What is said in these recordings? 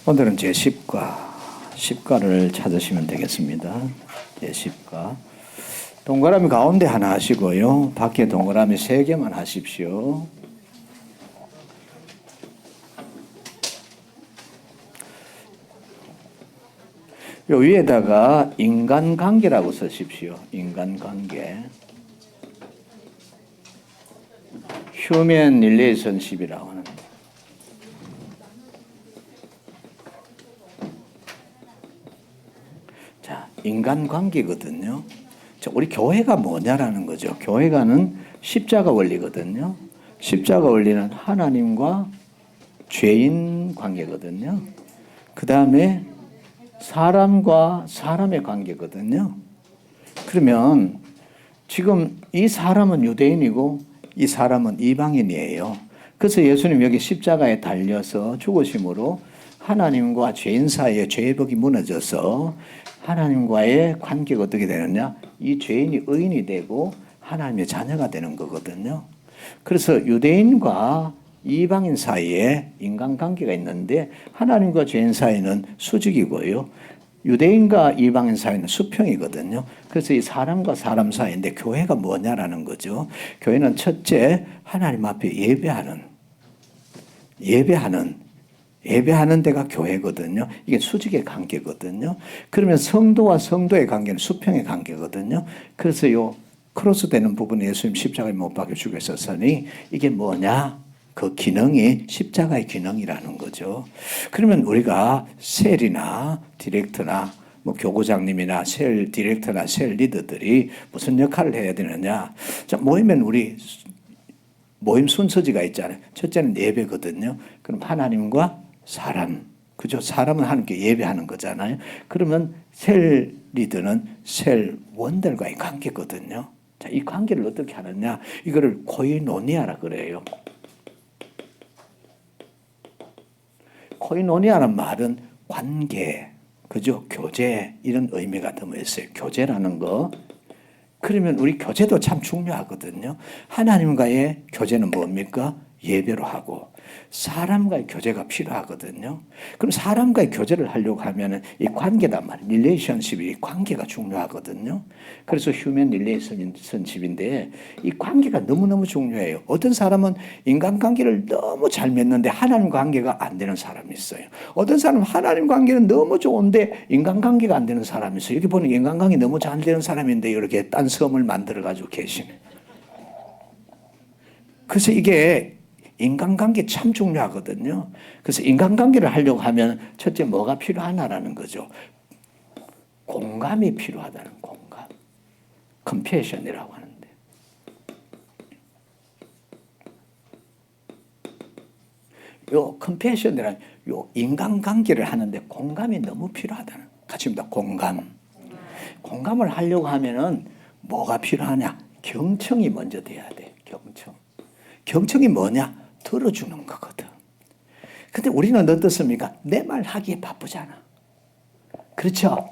오늘은 제10과를 찾으시면 되겠습니다. 제10과. 동그라미 가운데 하나 하시고요. 밖에 동그라미 3개만 하십시오. 요 위에다가 인간관계라고 쓰십시오. 인간관계. 휴먼 릴레이션십이라고 하는. 자, 인간관계거든요. 자, 우리 교회가 뭐냐라는 거죠. 교회가는 십자가 원리거든요. 십자가 원리는 하나님과 죄인 관계거든요. 그 다음에 사람과 사람의 관계거든요. 그러면 지금 이 사람은 유대인이고 이 사람은 이방인이에요. 그래서 예수님 여기 십자가에 달려서 죽으심으로 하나님과 죄인 사이에 죄벽이 무너져서 하나님과의 관계가 어떻게 되느냐? 이 죄인이 의인이 되고 하나님의 자녀가 되는 거거든요. 그래서 유대인과 이방인 사이에 인간관계가 있는데 하나님과 죄인 사이는 수직이고요. 유대인과 이방인 사이는 수평이거든요. 그래서 이 사람과 사람 사이인데 교회가 뭐냐라는 거죠. 교회는 첫째 하나님 앞에 예배하는 데가 교회거든요. 이게 수직의 관계거든요. 그러면 성도와 성도의 관계는 수평의 관계거든요. 그래서 요 크로스 되는 부분에 예수님 십자가에 못 박혀 죽으셨으니 이게 뭐냐? 그 기능이 십자가의 기능이라는 거죠. 그러면 우리가 셀이나 디렉터나 뭐 교구장님이나 셀 디렉터나 셀 리더들이 무슨 역할을 해야 되느냐? 자, 모이면 우리 모임 순서지가 있잖아요. 첫째는 예배거든요. 그럼 하나님과 사람, 그죠? 사람은 하나님께 예배하는 거잖아요. 그러면 셀 리더는 셀 원들과의 관계거든요. 자, 이 관계를 어떻게 하느냐? 이거를 코이노니아라 그래요. 코이노니아라는 말은 관계, 그죠? 교제 이런 의미가 담겨 있어요. 교제라는 거. 그러면 우리 교제도 참 중요하거든요. 하나님과의 교제는 뭡니까? 예배로 하고 사람과의 교제가 필요하거든요. 그럼 사람과의 교제를 하려고 하면은 이 관계단 말이에요. 릴레이션십이 관계가 중요하거든요. 그래서 휴먼 릴레이션십인데 이 관계가 너무너무 중요해요. 어떤 사람은 인간관계를 너무 잘 맺는데 하나님 관계가 안 되는 사람이 있어요. 어떤 사람은 하나님 관계는 너무 좋은데 인간관계가 안 되는 사람이 있어요. 여기 보는 인간관계 너무 잘 되는 사람인데 이렇게 딴 섬을 만들어 가지고 계시네. 그래서 이게 인간관계 참 중요하거든요. 그래서 인간관계를 하려고 하면 첫째 뭐가 필요하나라는 거죠. 공감이 필요하다는 공감. 컴패션이라고 하는데. 요 컴패션이라는 요 인간관계를 하는데 공감이 너무 필요하다는 가치입니다. 공감. 공감을 하려고 하면은 뭐가 필요하냐? 경청이 먼저 돼야 돼. 경청. 경청이 뭐냐? 들어주는 거거든. 근데 우리는 어떻습니까? 내 말 하기에 바쁘잖아. 그렇죠?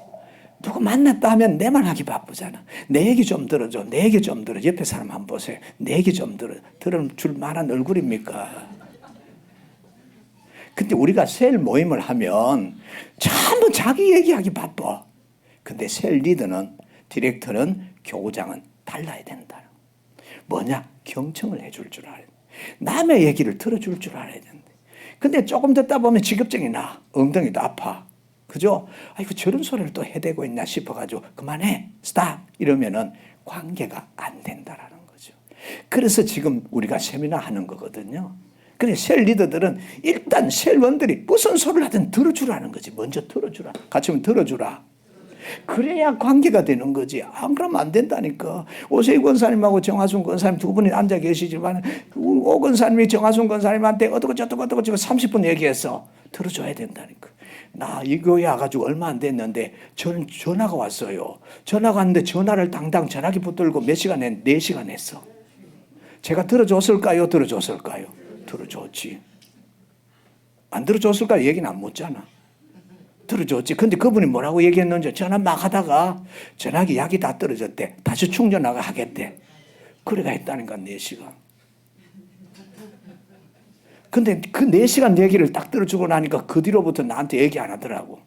누구 만났다 하면 내 말 하기 바쁘잖아. 내 얘기 좀 들어줘. 내 얘기 좀 들어줘. 옆에 사람 한번 보세요. 내 얘기 좀 들어줄 만한 얼굴입니까? 근데 우리가 셀 모임을 하면 전부 자기 얘기하기 바빠. 근데 셀 리더는, 디렉터는, 교구장은 달라야 된다. 뭐냐? 경청을 해줄 줄 알아야 돼. 남의 얘기를 들어줄 줄 알아야 되는데. 근데 조금 듣다 보면 직업증이 나. 엉덩이도 아파. 그죠? 아이고, 저런 소리를 또 해대고 있나 싶어가지고, 그만해. 스탑. 이러면은 관계가 안 된다라는 거죠. 그래서 지금 우리가 세미나 하는 거거든요. 근데 셀 리더들은 일단 셀원들이 무슨 소리를 하든 들어주라는 거지. 먼저 들어주라. 같이 하면 들어주라. 그래야 관계가 되는 거지. 안 그러면 안 된다니까. 오세희 권사님하고 정하순 권사님 두 분이 앉아 계시지만 오 권사님이 정하순 권사님한테 어떻고 30분 얘기했어. 들어줘야 된다니까. 나 이 교회 와가지고 얼마 안 됐는데 저는 전화가 왔어요. 전화가 왔는데 전화를 당당 전화기 붙들고 몇 시간 했? 4시간 했어. 제가 들어줬을까요? 들어줬을까요? 들어줬지. 안 들어줬을까요? 얘기는 안 묻잖아. 들어줬지. 근데 그분이 뭐라고 얘기했는지 전화 막 하다가 전화기 약이 다 떨어졌대. 다시 충전하고 하겠대. 그래가 했다니까 4시간. 근데 그 4시간 얘기를 딱 들어주고 나니까 그 뒤로부터 나한테 얘기 안 하더라고.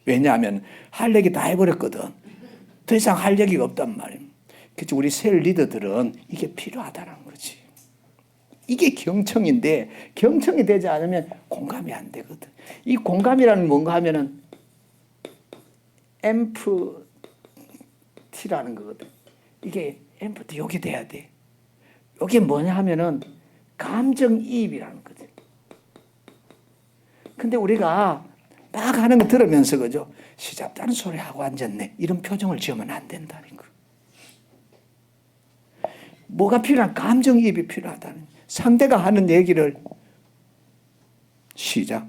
왜냐하면 할 얘기 다 해버렸거든. 더 이상 할 얘기가 없단 말이야. 그래서 우리 셀 리더들은 이게 필요하다는 거지. 이게 경청인데 경청이 되지 않으면 공감이 안 되거든. 이 공감이라는 뭔가 하면은 엠프티라는 거거든. 이게 엠프티 여기 돼야 돼. 이게 뭐냐 하면은 감정이입이라는 거지. 근데 우리가 막 하는 거 들으면서 그죠? 시잡다는 소리 하고 앉았네. 이런 표정을 지으면 안 된다는 거. 뭐가 필요한? 감정이입이 필요하다는. 상대가 하는 얘기를 시작.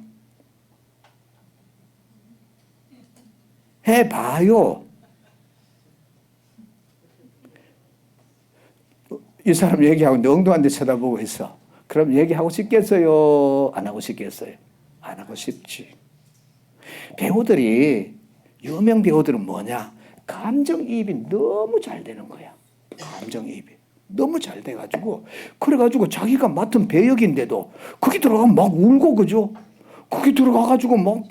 해봐요. 이 사람 얘기하고 엉뚱한데 쳐다보고 있어. 그럼 얘기하고 싶겠어요? 안 하고 싶겠어요? 안 하고 싶지. 배우들이, 유명 배우들은 뭐냐? 감정이입이 너무 잘 되는 거야. 감정이입이. 너무 잘 돼가지고, 그래가지고 자기가 맡은 배역인데도 거기 들어가면 막 울고, 그죠? 거기 들어가가지고 막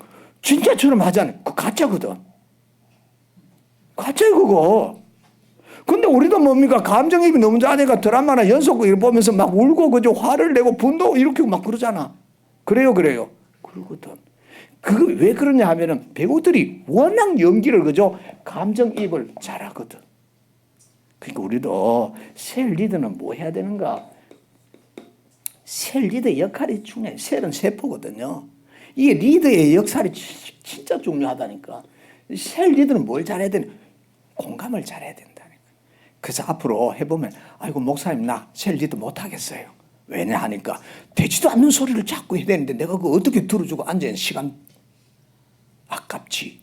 진짜처럼 하잖아. 그거 가짜거든. 가짜야, 그거. 근데 우리도 뭡니까? 감정이입이 너무 잘해가 드라마나 연속극 보면서 막 울고, 그죠? 화를 내고 분노 일으키고 막 그러잖아. 그래요. 그러거든. 그거 왜 그러냐 하면은 배우들이 워낙 연기를, 그죠? 감정이입을 잘하거든. 그러니까 우리도 셀 리더는 뭐 해야 되는가? 셀 리더의 역할이 중요해. 셀은 세포거든요. 이게 리더의 역할이 진짜 중요하다니까. 셀 리더는 뭘 잘해야 되냐? 공감을 잘해야 된다니까. 그래서 앞으로 해보면, 아이고 목사님 나 셀 리더 못하겠어요. 왜냐 하니까 되지도 않는 소리를 자꾸 해야 되는데 내가 그거 어떻게 들어주고 앉아있는 시간 아깝지.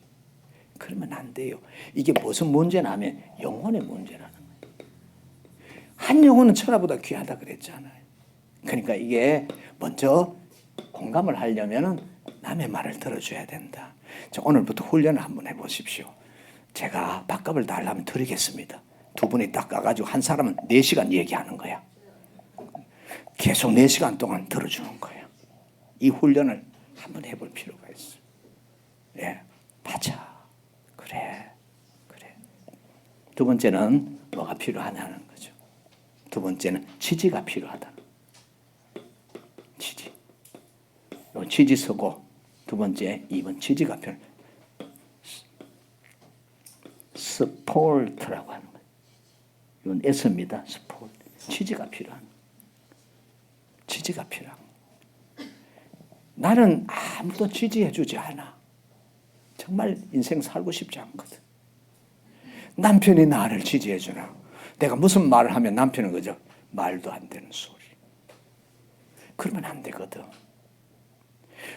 그러면 안 돼요. 이게 무슨 문제냐 하면 영혼의 문제라는 거예요. 한 영혼은 천하보다 귀하다 그랬잖아요. 그러니까 이게 먼저 공감을 하려면 남의 말을 들어줘야 된다. 자, 오늘부터 훈련을 한번 해보십시오. 제가 밥값을 달라면 드리겠습니다. 두 분이 딱 가가지고 한 사람은 4시간 얘기하는 거야. 계속 4시간 동안 들어주는 거예요. 이 훈련을 한번 해볼 필요가 있어요. 예, 맞아. 그래. 두 번째는 뭐가 필요하냐는 거죠. 두 번째는 지지가 필요하다. 지지. 요 지지 쓰고 두 번째 2번 지지가 필요. 스포트라고 하는 거예요. 이건 S입니다. 스포트. 지지가 필요한. 지지가 필요한. 나는 아무도 지지해주지 않아. 정말 인생 살고 싶지 않거든. 남편이 나를 지지해주나. 내가 무슨 말을 하면 남편은 그저 말도 안 되는 소리. 그러면 안 되거든.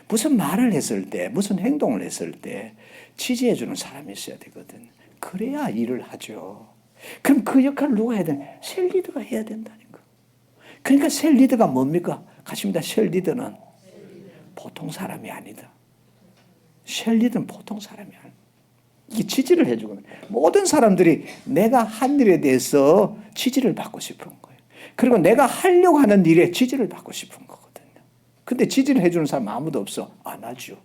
무슨 말을 했을 때, 무슨 행동을 했을 때 지지해주는 사람이 있어야 되거든. 그래야 일을 하죠. 그럼 그 역할을 누가 해야 되나? 셀 리더가 해야 된다는 거. 그러니까 셀 리더가 뭡니까? 가십니다. 셀 리더는 보통 사람이 아니다. 셀 리더는 보통 사람이 아니다. 이게 지지를 해주거든. 모든 사람들이 내가 한 일에 대해서 지지를 받고 싶은 거예요. 그리고 내가 하려고 하는 일에 지지를 받고 싶은 거거든요. 근데 지지를 해주는 사람 아무도 없어. 안 하죠.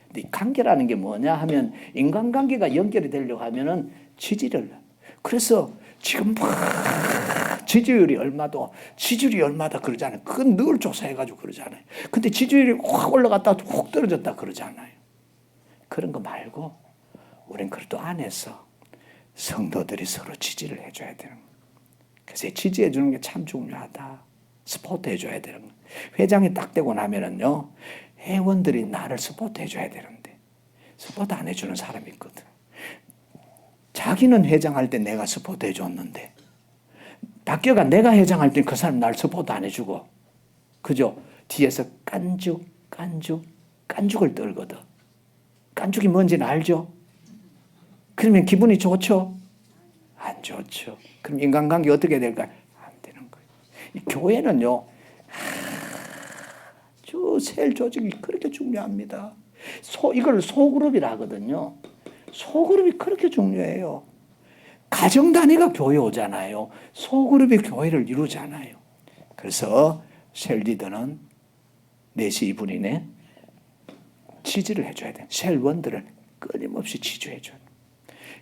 근데 이 관계라는 게 뭐냐 하면 인간관계가 연결이 되려고 하면은 지지를. 그래서 지금 막 지지율이 얼마다 그러잖아요. 그건 늘 조사해가지고 그러잖아요. 근데 지지율이 확 올라갔다 훅 떨어졌다 그러잖아요. 그런 거 말고 우린 그래도 안에서 성도들이 서로 지지를 해줘야 되는 거예요. 그래서 지지해 주는 게 참 중요하다. 스포트 해줘야 되는 거예요. 회장이 딱 되고 나면은요, 회원들이 나를 스포트 해줘야 되는데 스포트 안 해주는 사람이 있거든. 자기는 회장할 때 내가 스포트 해줬는데 바뀌어가 내가 회장할 때 그 사람 날 스포트 안 해주고, 그죠? 뒤에서 깐죽을 떨거든. 깐죽이 뭔지는 알죠? 그러면 기분이 좋죠? 안 좋죠. 그럼 인간관계 어떻게 될까요? 안 되는 거예요. 이 교회는요, 아주 셀 조직이 그렇게 중요합니다. 이걸 소그룹이라 하거든요. 소그룹이 그렇게 중요해요. 가정 단위가 교회 오잖아요. 소그룹이 교회를 이루잖아요. 그래서 셀 리더는 4시 2분이네. 지지를 해줘야 돼. 셀원들을 끊임없이 지지해줘야 돼.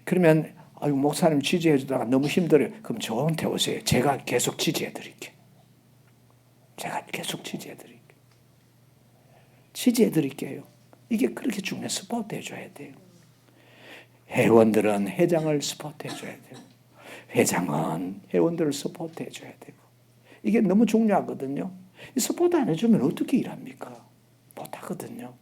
그러면 아유 목사님 지지해주다가 너무 힘들어요. 그럼 저한테 오세요. 제가 계속 지지해드릴게요. 제가 계속 지지해드릴게요. 지지해드릴게요. 이게 그렇게 중요해. 스포트 해줘야 돼요. 회원들은 회장을 스포트 해줘야 돼요. 회장은 회원들을 서포트 해줘야 되고 이게 너무 중요하거든요. 서포트 안 해주면 어떻게 일합니까? 못하거든요.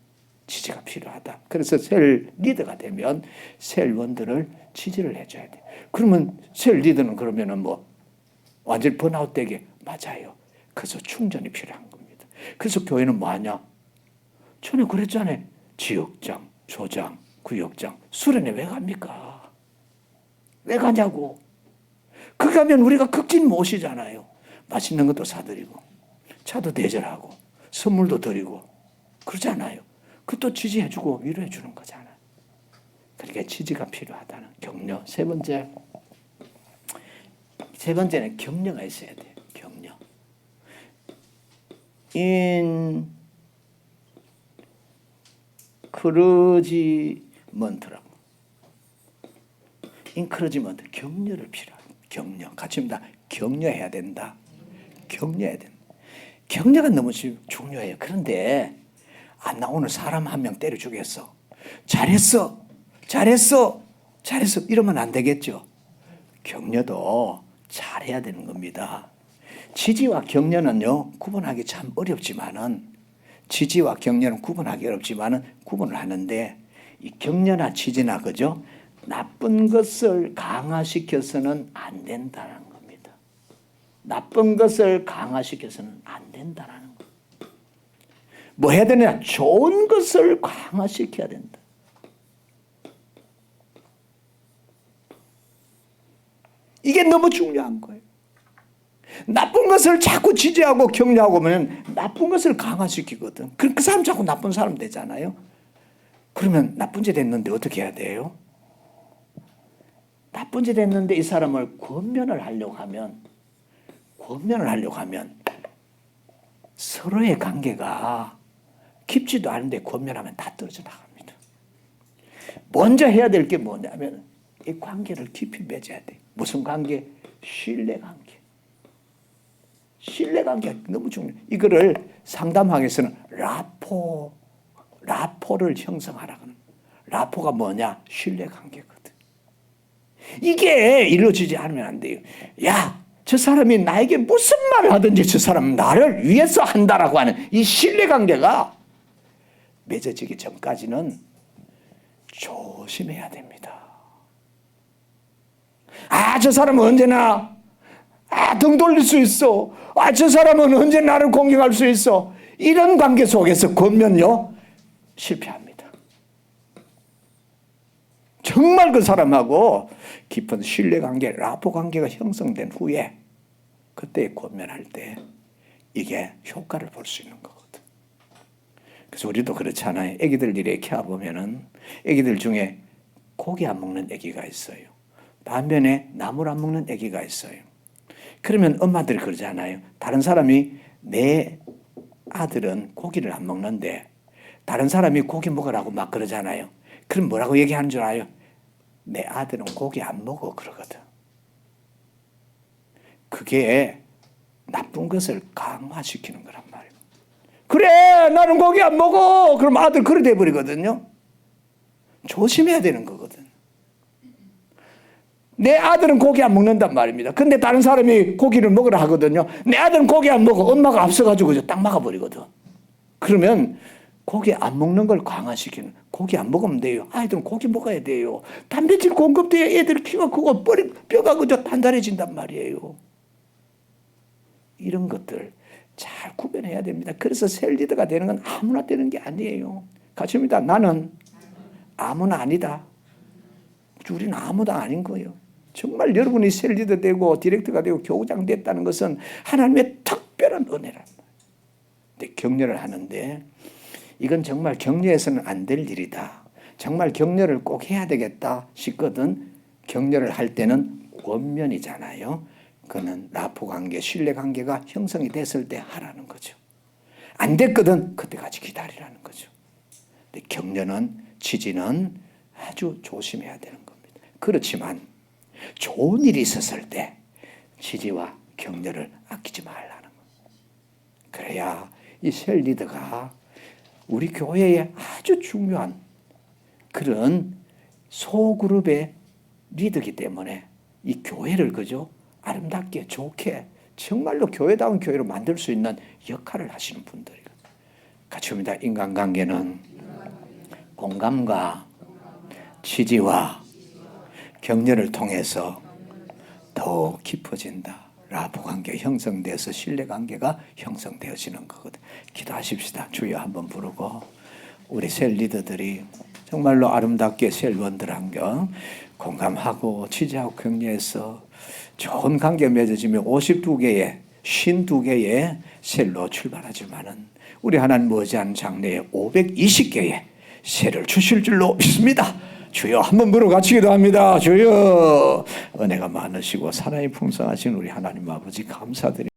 지지가 필요하다. 그래서 셀 리더가 되면 셀원들을 지지를 해줘야 돼요. 그러면 셀 리더는 그러면은 뭐 완전히 번아웃 되게 맞아요. 그래서 충전이 필요한 겁니다. 그래서 교회는 뭐 하냐? 전에 그랬잖아요. 지역장, 조장, 구역장 수련회 왜 갑니까? 왜 가냐고. 그 가면 우리가 극진 모시잖아요. 맛있는 것도 사드리고 차도 대절하고 선물도 드리고 그러잖아요. 그것도 지지해주고 위로해주는 거잖아요. 그러니까 지지가 필요하다는 격려. 세 번째는 격려가 있어야 돼요. 격려. 인크러지먼트라고. 인크러지먼트 격려를 필요합니다. 격려. 같이 합니다. 격려해야 된다. 격려해야 된다. 격려가 너무 중요해요. 그런데 나 오늘 사람 한 명 때려 주겠어. 잘했어. 잘했어. 잘했어. 이러면 안 되겠죠. 격려도 잘해야 되는 겁니다. 지지와 격려는요 구분하기 참 어렵지만은 지지와 격려는 구분하기 어렵지만은 구분을 하는데 이 격려나 지지나 그죠? 나쁜 것을 강화시켜서는 안 된다는 겁니다. 나쁜 것을 강화시켜서는 안 된다는 거예요. 뭐 해야 되냐? 좋은 것을 강화시켜야 된다. 이게 너무 중요한 거예요. 나쁜 것을 자꾸 지지하고 격려하고 하면 나쁜 것을 강화시키거든. 그 사람 자꾸 나쁜 사람 되잖아요. 그러면 나쁜 짓 했는데 어떻게 해야 돼요? 나쁜 짓 했는데 이 사람을 권면을 하려고 하면 서로의 관계가 깊지도 않은데 권면하면 다 떨어져 나갑니다. 먼저 해야 될 게 뭐냐면 이 관계를 깊이 맺어야 돼. 무슨 관계? 신뢰관계. 신뢰관계가 너무 중요해. 이거를 상담학에서는 라포를 형성하라고 하는. 라포가 뭐냐? 신뢰관계거든. 이게 이루어지지 않으면 안 돼요. 야, 저 사람이 나에게 무슨 말을 하든지 저 사람은 나를 위해서 한다라고 하는 이 신뢰관계가 맺어지기 전까지는 조심해야 됩니다. 저 사람은 언제나 등 돌릴 수 있어. 저 사람은 언제나 나를 공격할 수 있어. 이런 관계 속에서 권면요 실패합니다. 정말 그 사람하고 깊은 신뢰관계, 라포관계가 형성된 후에 그때 권면할 때 이게 효과를 볼 수 있는 거거든. 그래서 우리도 그렇잖아요. 애기들 이렇게 키워보면은 애기들 중에 고기 안 먹는 애기가 있어요. 반면에 나물 안 먹는 애기가 있어요. 그러면 엄마들이 그러잖아요. 다른 사람이 내 아들은 고기를 안 먹는데 다른 사람이 고기 먹으라고 막 그러잖아요. 그럼 뭐라고 얘기하는 줄 알아요? 내 아들은 고기 안 먹어 그러거든. 그게 나쁜 것을 강화시키는 거란 말이에요. 그래 나는 고기 안 먹어. 그럼 아들 그래 돼버리거든요. 조심해야 되는 거거든. 내 아들은 고기 안 먹는단 말입니다. 근데 다른 사람이 고기를 먹으라 하거든요. 내 아들은 고기 안 먹어. 엄마가 앞서가지고 딱 막아버리거든. 그러면 고기 안 먹는 걸 강화시키는. 고기 안 먹으면 돼요. 아이들은 고기 먹어야 돼요. 단백질 공급돼야 애들 키가 크고 뼈가 그저 단단해진단 말이에요. 이런 것들 잘 구별해야 됩니다. 그래서 셀 리더가 되는 건 아무나 되는 게 아니에요. 같이입니다. 나는 아무나 아니다. 우리는 아무도 아닌 거예요. 정말 여러분이 셀 리더 되고 디렉터가 되고 교우장 됐다는 것은 하나님의 특별한 은혜란 말이에요. 근데 격려를 하는데 이건 정말 격려해서는 안 될 일이다. 정말 격려를 꼭 해야 되겠다 싶거든. 격려를 할 때는 권면이잖아요. 그거는 라포 관계, 신뢰 관계가 형성이 됐을 때 하라는 거죠. 안 됐거든 그때까지 기다리라는 거죠. 근데 격려는 지지는 아주 조심해야 되는 겁니다. 그렇지만 좋은 일이 있었을 때 지지와 격려를 아끼지 말라는 거예요. 그래야 이 셀 리더가 우리 교회에 아주 중요한 그런 소그룹의 리더이기 때문에 이 교회를 그죠 아름답게 좋게 정말로 교회다운 교회로 만들 수 있는 역할을 하시는 분들이거든요. 같이 봅니다. 인간관계는 공감과 지지와 격려를 통해서 더 깊어진다. 라보관계 형성돼서 신뢰관계가 형성되어지는 거거든. 기도하십시다. 주여 한번 부르고 우리 셀 리더들이 정말로 아름답게 셀원들한테 공감하고 지지하고 격려해서 좋은 관계 맺어지며 52개의 52개의 셀로 출발하지만은 우리 하나님 머지않은 장래에 520개의 셀을 주실 줄로 믿습니다. 주여 한번 부르고 같이 기도합니다. 주여 은혜가 많으시고 사랑이 풍성하신 우리 하나님 아버지 감사드립니다.